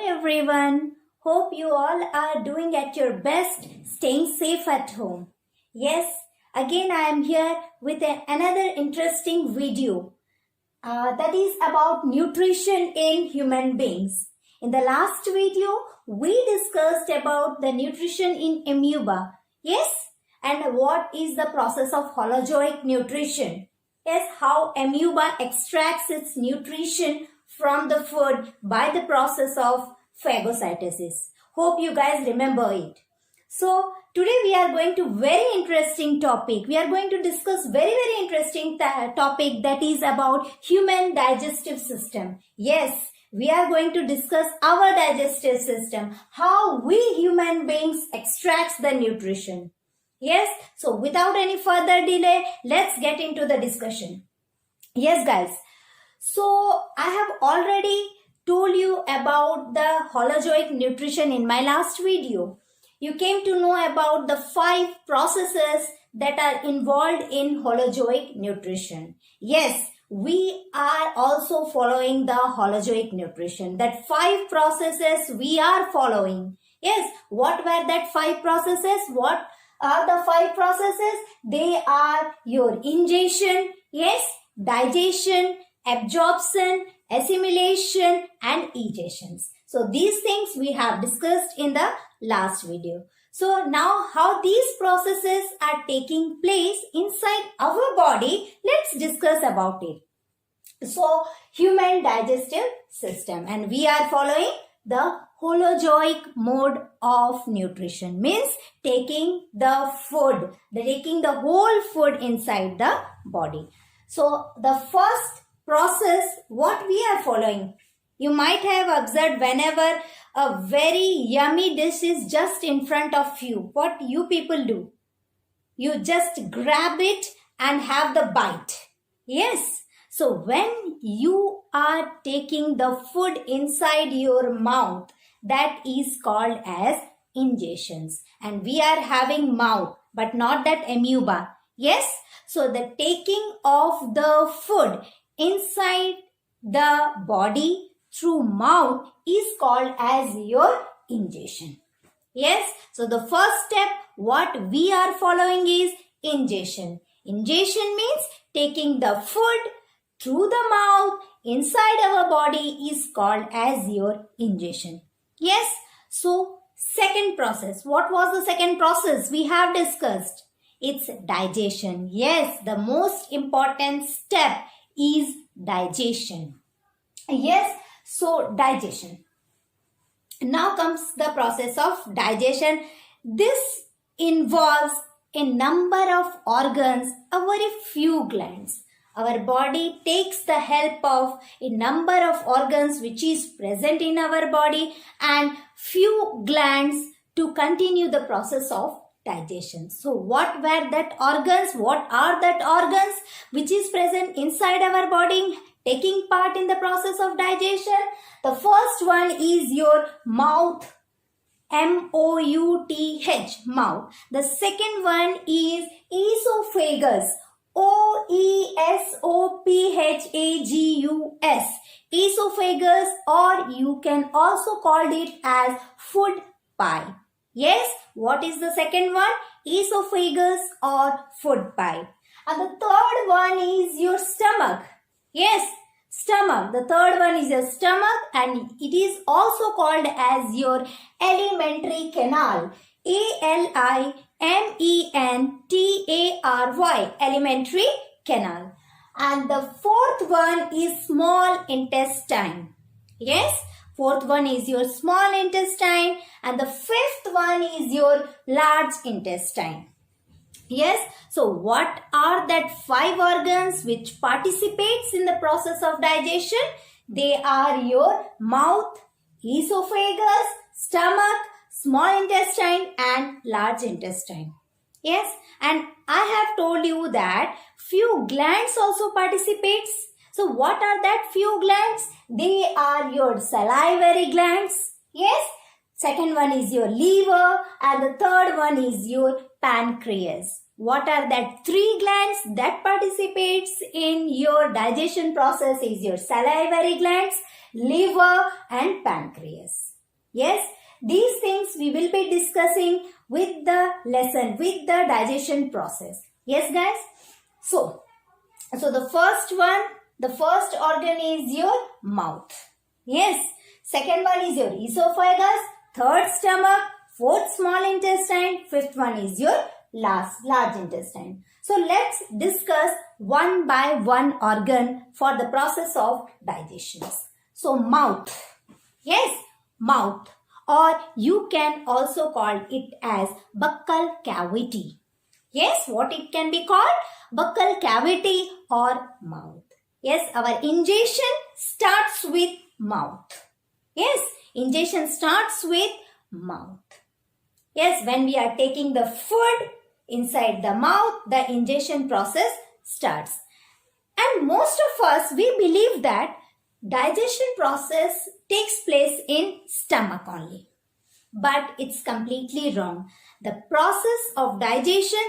Everyone. Hope you all are doing at your best, staying safe at home. Yes, again I am here with another interesting video that is about nutrition in human beings. In the last video, we discussed about the nutrition in amoeba. Yes, and what is the process of holozoic nutrition. Yes, how amoeba extracts its nutrition from the food by the process of phagocytosis. Hope you guys remember it. So today we are going to very interesting topic. We are going to discuss very interesting topic that is about human digestive system. Yes, we are going to discuss our digestive system, how we human beings extracts the nutrition. Yes, so without any further delay, let's get into the discussion. Yes guys, so I have already told you about the holozoic nutrition in my last video. You came to know about the 5 processes that are involved in holozoic nutrition. Yes, we are also following the holozoic nutrition. That 5 processes we are following. Yes, what were that 5 processes? What are the 5 processes? They are your ingestion, yes, digestion, absorption, assimilation and egestions. So these things we have discussed in the last video. So now how these processes are taking place inside our body, let's discuss about it. So human digestive system, and we are following the holozoic mode of nutrition, means taking the food, taking the whole food inside the body. So the first process what we are following, you might have observed whenever a very yummy dish is just in front of you, what you people do? You just grab it and have the bite. Yes. So when you are taking the food inside your mouth, that is called as ingestions. And we are having mouth, but not that amoeba. Yes. So the taking of the food inside the body through mouth is called as your ingestion. Yes. So the first step what we are following is ingestion. Ingestion means taking the food through the mouth inside our body is called as your ingestion. Yes. So second process. What was the second process we have discussed? It's digestion. Yes, the most important step is digestion. Yes, so digestion. Now comes the process of digestion. This involves a number of organs, a very few glands. Our body takes the help of a number of organs which is present in our body and few glands to continue the process of digestion. So what were that organs? What are that organs which is present inside our body taking part in the process of digestion? The first one is your mouth, M-O-U-T-H, mouth. The second one is esophagus, O-E-S-O-P-H-A-G-U-S, esophagus, or you can also call it as food pipe. Yes, what is the second one? Esophagus or food pipe. And the third one is your stomach. Yes, stomach. The third one is your stomach and it is also called as your alimentary canal. A-L-I-M-E-N-T-A-R-Y, alimentary canal. And the fourth one is small intestine. Yes. Fourth one is your small intestine and the fifth one is your large intestine. Yes, so what are that 5 organs which participates in the process of digestion? They are your mouth, esophagus, stomach, small intestine and large intestine. Yes, and I have told you that few glands also participates. So what are that few glands? They are your salivary glands. Yes. Second one is your liver and the third one is your pancreas. What are that 3 glands that participates in your digestion process is your salivary glands, liver and pancreas. Yes, these things we will be discussing with the lesson, with the digestion process. Yes, guys. So the first one, the first organ is your mouth. Yes. Second one is your esophagus. Third, stomach. Fourth, small intestine. Fifth one is your large intestine. So let's discuss one by one organ for the process of digestion. So mouth. Yes, mouth. Or you can also call it as buccal cavity. Yes, what it can be called? Buccal cavity or mouth. Yes, our ingestion starts with mouth. Yes, ingestion starts with mouth. Yes, when we are taking the food inside the mouth, the ingestion process starts. And most of us, we believe that digestion process takes place in stomach only. But it's completely wrong. The process of digestion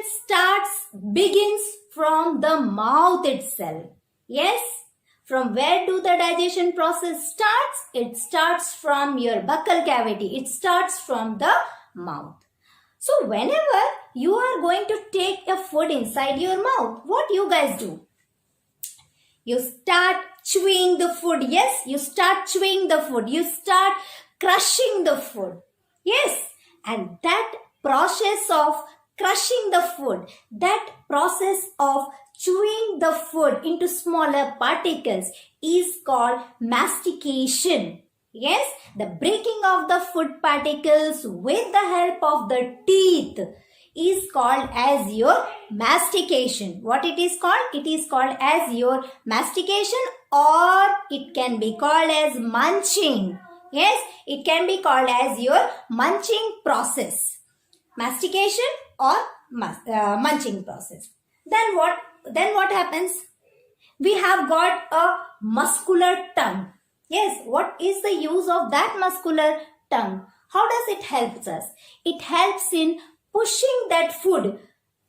begins from the mouth itself. Yes? From where do the digestion process starts? It starts from your buccal cavity. It starts from the mouth. So whenever you are going to take a food inside your mouth, what you guys do? You start chewing the food. Yes, you start chewing the food. You start crushing the food. Yes, and that process of crushing the food, that process of chewing the food into smaller particles is called mastication. Yes, the breaking of the food particles with the help of the teeth is called as your mastication. What it is called? It is called as your mastication, or it can be called as munching. Yes, it can be called as your munching process. Mastication or munching process. Then what happens? We have got a muscular tongue. Yes, what is the use of that muscular tongue? How does it help us? It helps in pushing that food,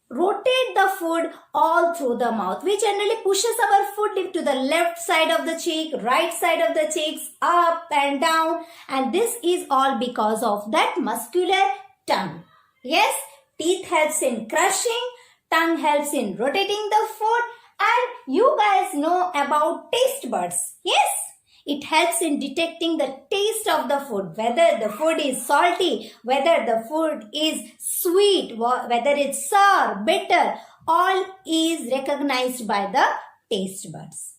rotate the food all through the mouth. We generally pushes our food to the left side of the cheek, right side of the cheeks, up and down. And this is all because of that muscular tongue. Yes, teeth helps in crushing, tongue helps in rotating the food. And you guys know about taste buds. Yes, it helps in detecting the taste of the food, whether the food is salty, whether the food is sweet, whether it's sour, bitter, all is recognized by the taste buds.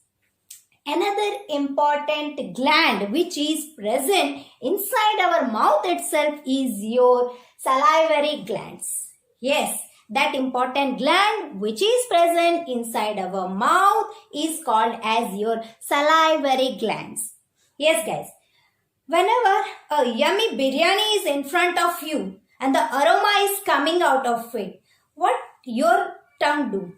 Another important gland which is present inside our mouth itself is your salivary glands. Yes, that important gland which is present inside our mouth is called as your salivary glands. Yes, guys. Whenever a yummy biryani is in front of you and the aroma is coming out of it, what your tongue do?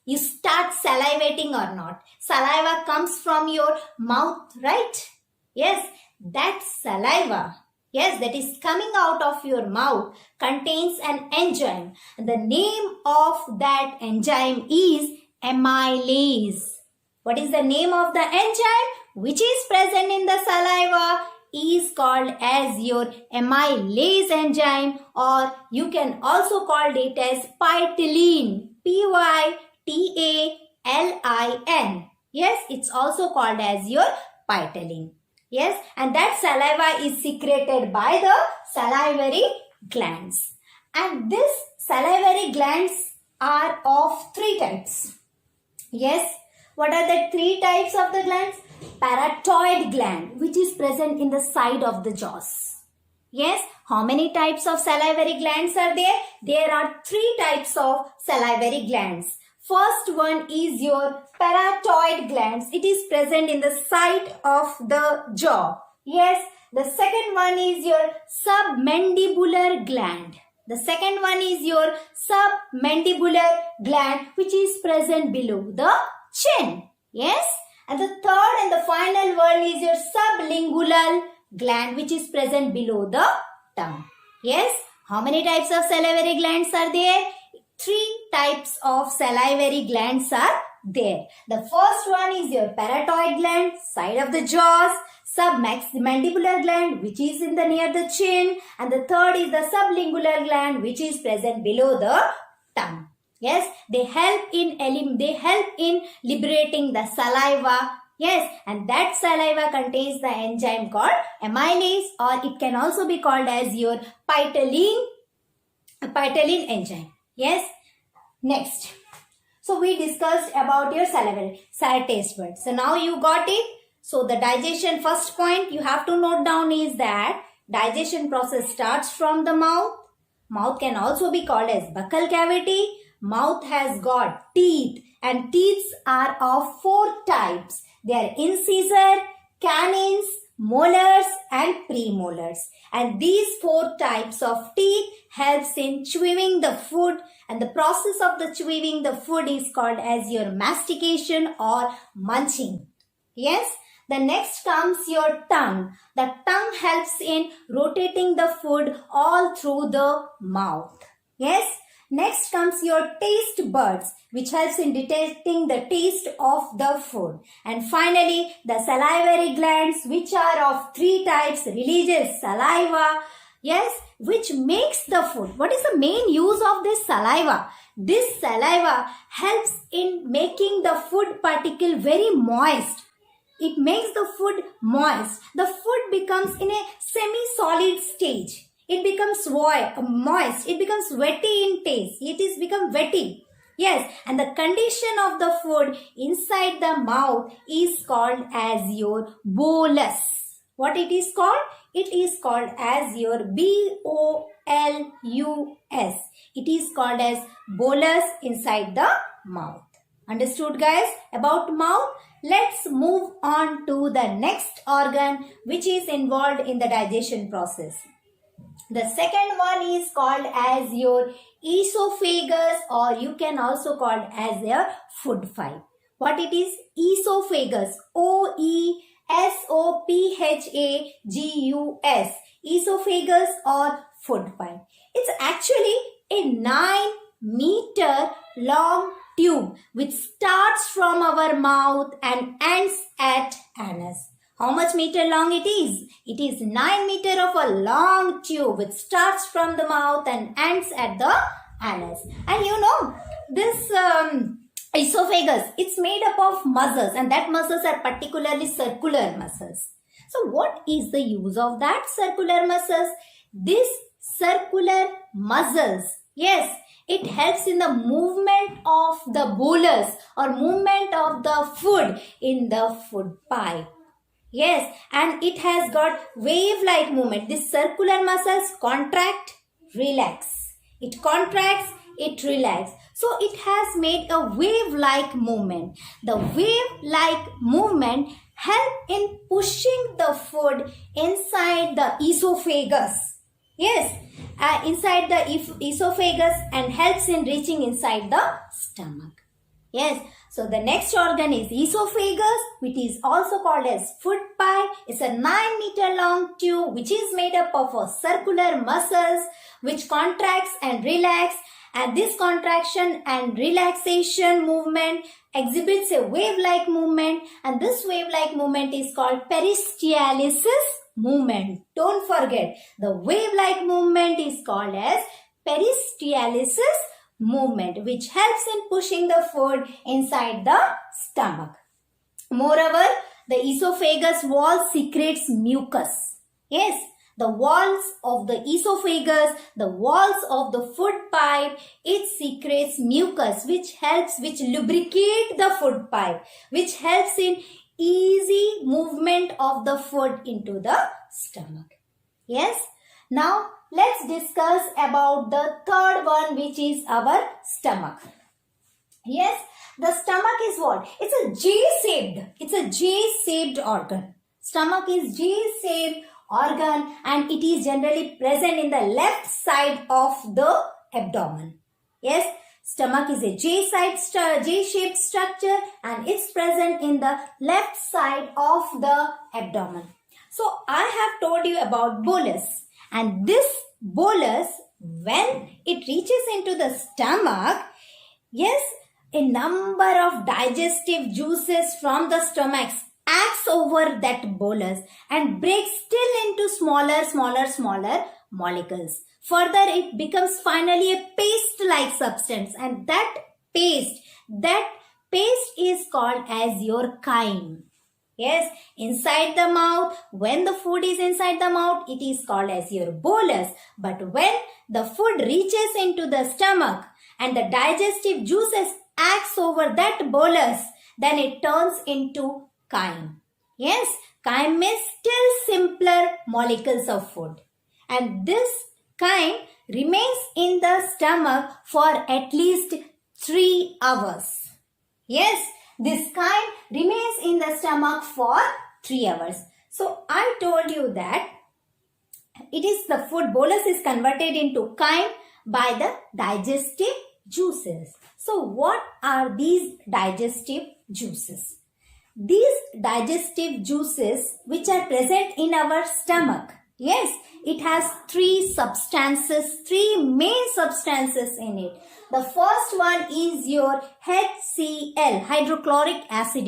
You start salivating or not? Saliva comes from your mouth, right? Yes, that saliva, yes, that is coming out of your mouth contains an enzyme. The name of that enzyme is amylase. What is the name of the enzyme which is present in the saliva? Is called as your amylase enzyme, or you can also call it as pytalin. Pytalin. Yes, it's also called as your pytalin. Yes, and that saliva is secreted by the salivary glands. And these salivary glands are of three types. Yes, what are the three types of the glands? Parotid gland, which is present in the side of the jaws. Yes, how many types of salivary glands are there? There are three types of salivary glands. First one is your parotid glands. It is present in the side of the jaw. Yes, the second one is your submandibular gland. The second one is your submandibular gland, which is present below the chin. Yes, and the third and the final one is your sublingual gland, which is present below the tongue. Yes, how many types of salivary glands are there? Three types of salivary glands are there. The first one is your parotid gland, side of the jaws, submandibular gland, which is in the near the chin, and the third is the sublingual gland, which is present below the tongue. Yes, they help in liberating the saliva. Yes, and that saliva contains the enzyme called amylase, or it can also be called as your ptyalin enzyme. Yes, next. So we discussed about your salivary taste buds. So now you got it. So the digestion, first point you have to note down is that digestion process starts from the mouth. Mouth can also be called as buccal cavity. Mouth has got teeth, and teeth are of 4 types. They are incisor, canines, molars and premolars. And these 4 types of teeth helps in chewing the food, and the process of the chewing the food is called as your mastication or munching. Yes. The next comes your tongue. The tongue helps in rotating the food all through the mouth. Yes. Next comes your taste buds, which helps in detecting the taste of the food. And finally, the salivary glands, which are of 3 types, releases saliva, yes, which makes the food. What is the main use of this saliva? This saliva helps in making the food particle very moist. It makes the food moist. The food becomes in a semi-solid stage. It becomes moist. It becomes wetty in taste. It is become wetty. Yes, and the condition of the food inside the mouth is called as your bolus. What it is called? It is called as your bolus. It is called as bolus inside the mouth. Understood, guys? About mouth. Let's move on to the next organ which is involved in the digestion process. The second one is called as your esophagus, or you can also call it as your food pipe. What it is? Esophagus. O-E-S-O-P-H-A-G-U-S. Esophagus or food pipe. It's actually a 9-meter long tube which starts from our mouth and ends at anus. How much meter long it is? It is 9 meter of a long tube which starts from the mouth and ends at the anus. And you know, this esophagus, it's made up of muscles, and that muscles are particularly circular muscles. So what is the use of that circular muscles? This circular muscles, yes, it helps in the movement of the bolus or movement of the food in the food pipe. Yes, and it has got wave-like movement. These circular muscles contract, relax. It contracts, it relax. So it has made a wave-like movement. The wave-like movement help in pushing the food inside the esophagus. Yes, inside the esophagus, and helps in reaching inside the stomach. Yes, so the next organ is esophagus, which is also called as food pipe. It's a 9-meter long tube which is made up of circular muscles which contracts and relax, and this contraction and relaxation movement exhibits a wave-like movement, and this wave-like movement is called peristalsis movement. Don't forget, the wave-like movement is called as peristalsis movement, which helps in pushing the food inside the stomach. Moreover, the esophagus wall secretes mucus. Yes, the walls of the esophagus, the walls of the food pipe, it secretes mucus which lubricate the food pipe, which helps in easy movement of the food into the stomach. Yes, now let's discuss about the third one, which is our stomach. Yes, the stomach is what? It's a J-shaped organ. Stomach is J-shaped organ, and it is generally present in the left side of the abdomen. Yes, stomach is a J-shaped structure, and it's present in the left side of the abdomen. So I have told you about bolus. And this bolus, when it reaches into the stomach, yes, a number of digestive juices from the stomach acts over that bolus and breaks still into smaller molecules. Further, it becomes finally a paste-like substance, and that paste is called as your chyme. Yes, inside the mouth, when the food is inside the mouth, it is called as your bolus. But when the food reaches into the stomach and the digestive juices acts over that bolus, then it turns into chyme. Yes, chyme is still simpler molecules of food. And this chyme remains in the stomach for at least 3 hours. Yes, this chyme remains in the stomach for 3 hours. So I told you that it is the food bolus is converted into chyme by the digestive juices. So what are these digestive juices? These digestive juices which are present in our stomach. Yes, it has three main substances in it. The first one is your HCl, hydrochloric acid.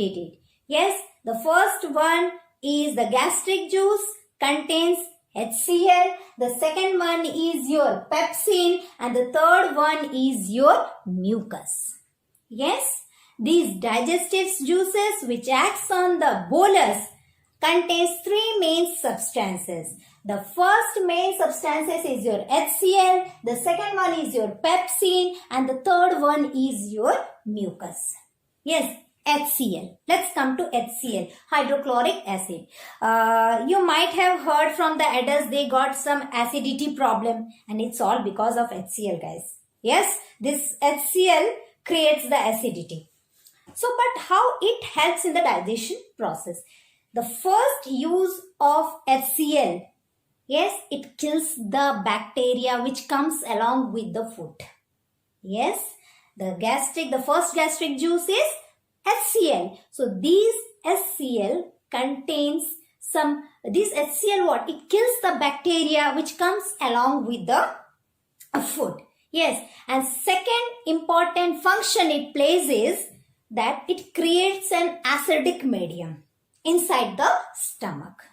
Yes, the first one is the gastric juice, contains HCl. The second one is your pepsin, and the third one is your mucus. Yes, these digestive juices which acts on the bolus contains three main substances. The first main substances is your HCl, the second one is your pepsin, and the third one is your mucus. Yes, HCl. Let's come to HCl, hydrochloric acid. You might have heard from the adults they got some acidity problem, and it's all because of HCl, guys. Yes, this HCl creates the acidity. So, but how it helps in the digestion process? The first use of HCl, yes, it kills the bacteria which comes along with the food. Yes, the first gastric juice is HCl. So these HCl contains it kills the bacteria which comes along with the food. Yes, and second important function it plays is that it creates an acidic medium inside the stomach.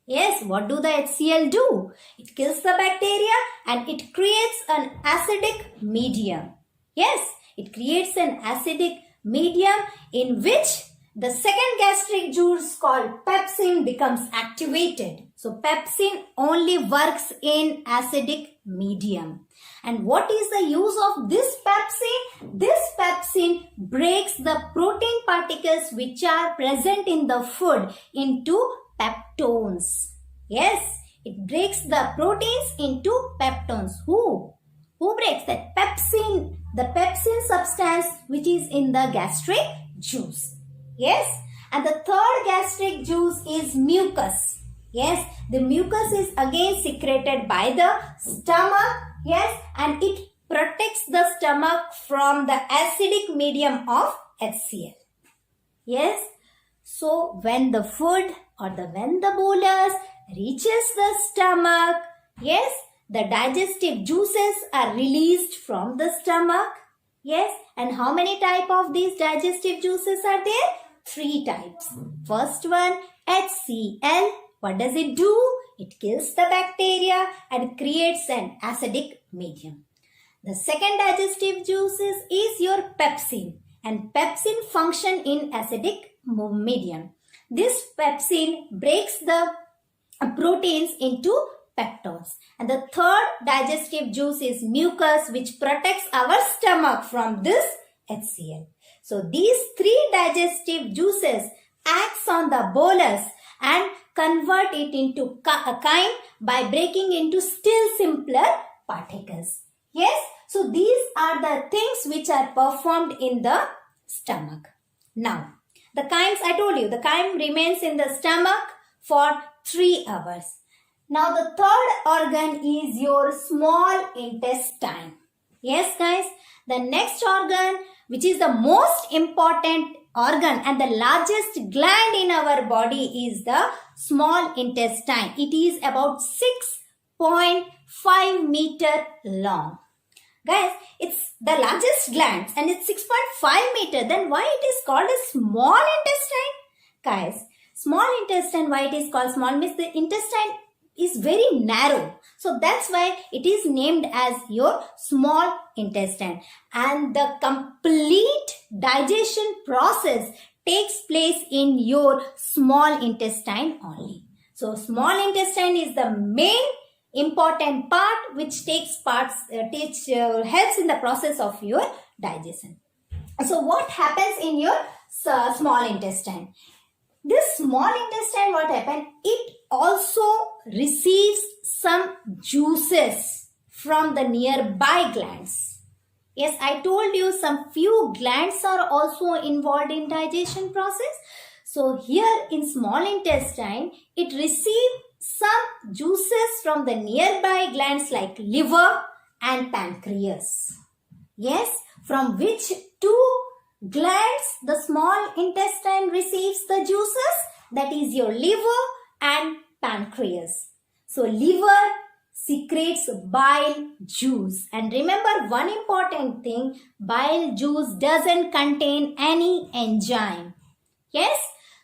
Yes, what do the HCl do? It kills the bacteria and it creates an acidic medium. Yes, it creates an acidic medium in which the second gastric juice called pepsin becomes activated. So pepsin only works in acidic medium. And what is the use of this pepsin? This pepsin breaks the protein particles which are present in the food into peptones. Yes, it breaks the proteins into peptones. Who breaks that? Pepsin. The pepsin substance which is in the gastric juice. Yes, and the third gastric juice is mucus. Yes, the mucus is again secreted by the stomach. Yes, and it protects the stomach from the acidic medium of HCl. Yes, so when the food or when the bolus reaches the stomach, yes, the digestive juices are released from the stomach. Yes, and how many type of these digestive juices are there? 3 types. First one, HCl. What does it do? It kills the bacteria and creates an acidic medium. The second digestive juices is your pepsin, and pepsin function in acidic medium. This pepsin breaks the proteins into peptones. And the third digestive juice is mucus, which protects our stomach from this HCl. So these 3 digestive juices acts on the bolus and convert it into chyme by breaking into still simpler particles. Yes, so these are the things which are performed in the stomach. Now, the chymes, I told you, the chyme remains in the stomach for 3 hours. Now, the third organ is your small intestine. Yes, guys, the next organ, which is the most important organ and the largest gland in our body, is the small intestine. It is about 6.5 meter long. Guys, it's the largest gland and it's 6.5 meter. Then why it is called a small intestine? Guys, small intestine, why it is called small means the intestine is very narrow. So that's why it is named as your small intestine. And the complete digestion process takes place in your small intestine only. So small intestine is the main important part which helps in the process of your digestion. So what happens in your small intestine? This small intestine, what happens? It also receives some juices from the nearby glands. Yes, I told you some few glands are also involved in digestion process. So here in small intestine, it receives some juices from the nearby glands like liver and pancreas. Yes, from which two glands the small intestine receives the juices? That is your liver and pancreas. So liver secretes bile juice. And remember one important thing, bile juice doesn't contain any enzyme. Yes?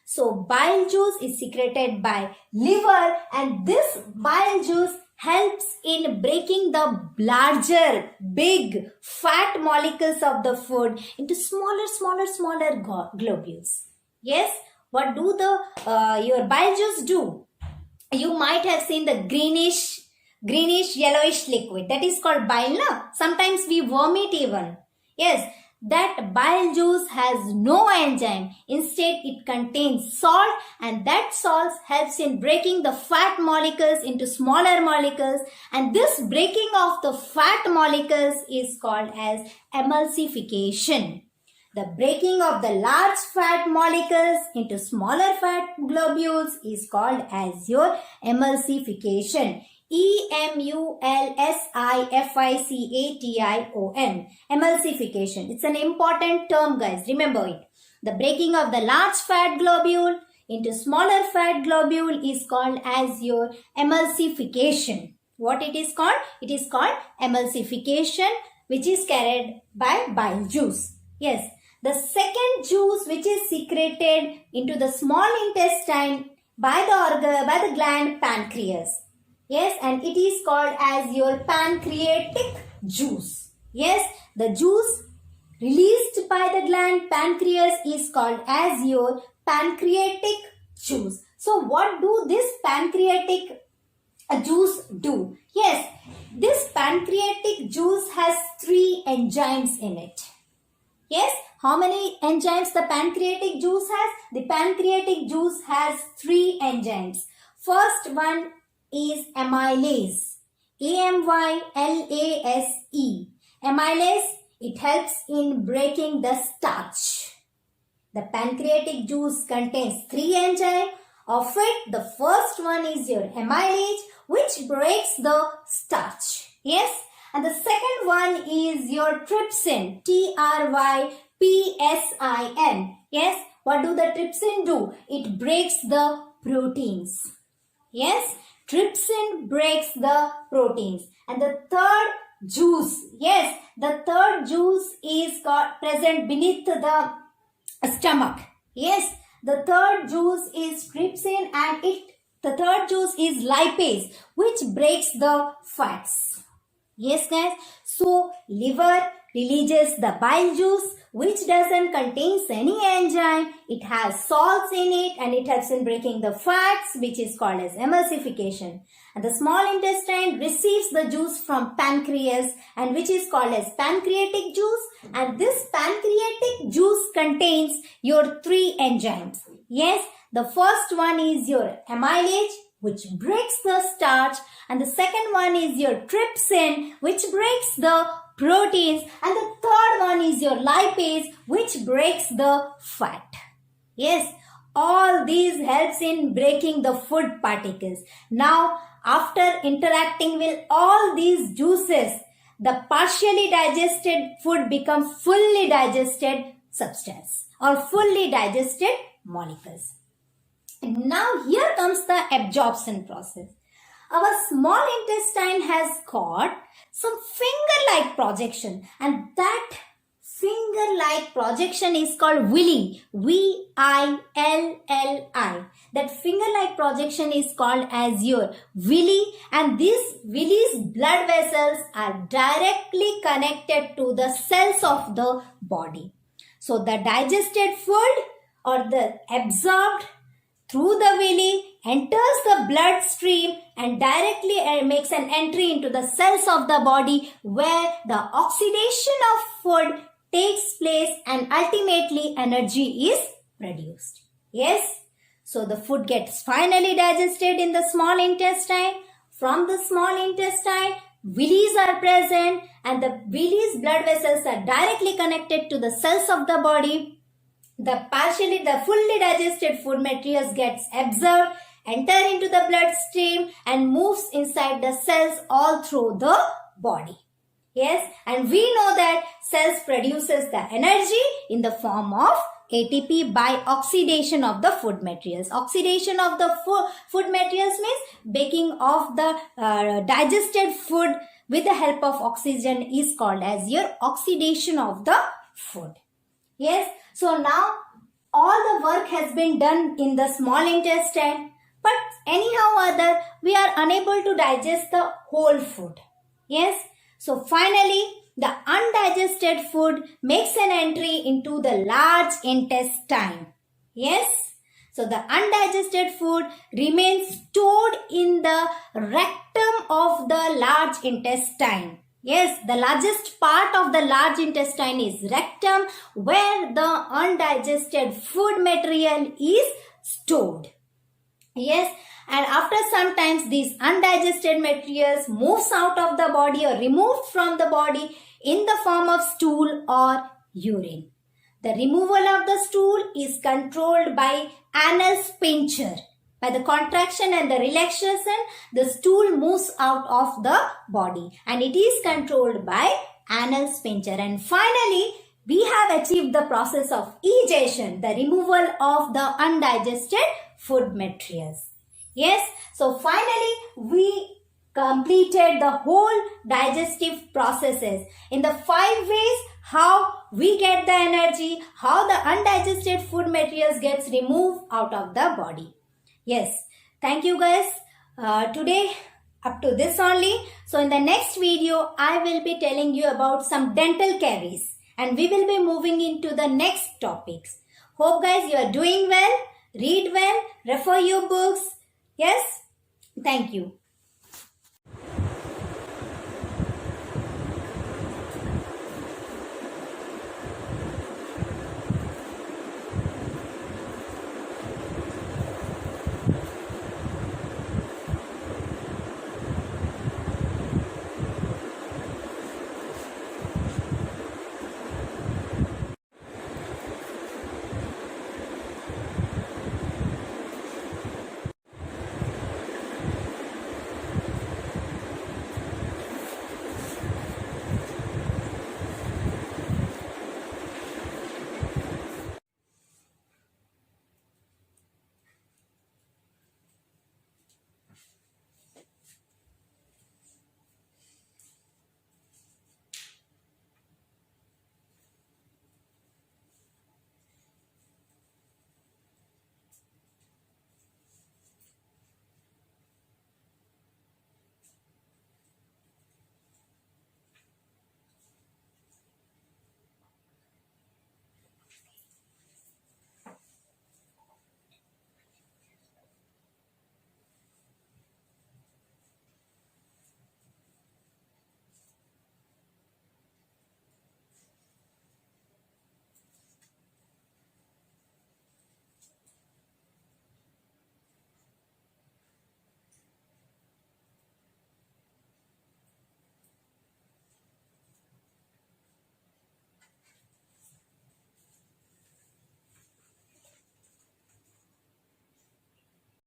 So bile juice is secreted by liver and this bile juice helps in breaking the larger, big, fat molecules of the food into smaller globules. Yes? What do your bile juice do? You might have seen the greenish yellowish liquid that is called bile. Na? Sometimes we vomit even. Yes. That bile juice has no enzyme. Instead, it contains salt and that salt helps in breaking the fat molecules into smaller molecules. And this breaking of the fat molecules is called as emulsification. The breaking of the large fat molecules into smaller fat globules is called as your emulsification. emulsification. Emulsification. It's an important term, guys. Remember it. The breaking of the large fat globule into smaller fat globule is called as your emulsification. What it is called? It is called emulsification, which is carried by bile juice. Yes. The second juice which is secreted into the small intestine by the gland pancreas. Yes, and it is called as your pancreatic juice. Yes, the juice released by the gland pancreas is called as your pancreatic juice. So what do this pancreatic juice do? Yes, this pancreatic juice has 3 enzymes in it. Yes, how many enzymes the pancreatic juice has? The pancreatic juice has 3 enzymes. First one is amylase. AMYLASE. Amylase, it helps in breaking the starch. The pancreatic juice contains 3 enzymes. Of it, the first one is your amylase, which breaks the starch. Yes? And the second one is your trypsin. TRYPSIN. Yes? What do the trypsin do? It breaks the proteins. Yes? Trypsin breaks the proteins. And the third juice, yes, the third juice is present beneath the stomach. Yes, the third juice is trypsin and the third juice is lipase, which breaks the fats. Yes, guys. So, liver releases the bile juice, which doesn't contain any enzyme. It has salts in it and it helps in breaking the fats, which is called as emulsification. And the small intestine receives the juice from pancreas and which is called as pancreatic juice. And this pancreatic juice contains your 3 enzymes. Yes, the first one is your amylase, which breaks the starch, and the second one is your trypsin, which breaks the proteins, and the third one is your lipase, which breaks the fat. Yes, all these helps in breaking the food particles. Now, after interacting with all these juices, the partially digested food becomes fully digested substance or fully digested molecules. And now here comes the absorption process. our small intestine has got some finger-like projection, and that finger-like projection is called villi, V-I-L-L-I. That finger-like projection is called as your villi, and these villi's blood vessels are directly connected to the cells of the body. So the digested food or the absorbed through the villi enters the bloodstream and directly makes an entry into the cells of the body, where the oxidation of food takes place and ultimately energy is produced. Yes, so the food gets finally digested in the small intestine. From the small intestine, villis are present, and the villi's blood vessels are directly connected to the cells of the body. The fully digested food materials gets absorbed, enter into the bloodstream and moves inside the cells all through the body. Yes, and we know that cells produces the energy in the form of ATP by oxidation of the food materials. Oxidation of the food materials means baking of the digested food with the help of oxygen is called as your oxidation of the food. Yes, so now all the work has been done in the small intestine, but anyhow other we are unable to digest the whole food. Yes, so finally the undigested food makes an entry into the large intestine. Yes, so the undigested food remains stored in the rectum of the large intestine. Yes, the largest part of the large intestine is rectum, where the undigested food material is stored. Yes, and after some time these undigested materials moves out of the body or removed from the body in the form of stool or urine. The removal of the stool is controlled by anal sphincter. By the contraction and the relaxation, the stool moves out of the body and it is controlled by anal sphincter. And finally, we have achieved the process of egestion, the removal of the undigested food materials. Yes, so finally we completed the whole digestive processes in the 5 ways how we get the energy, how the undigested food materials gets removed out of the body. Yes, thank you guys. Today up to this only. So in the next video, I will be telling you about some dental caries and we will be moving into the next topics. Hope guys you are doing well, read well, refer your books. Yes, thank you.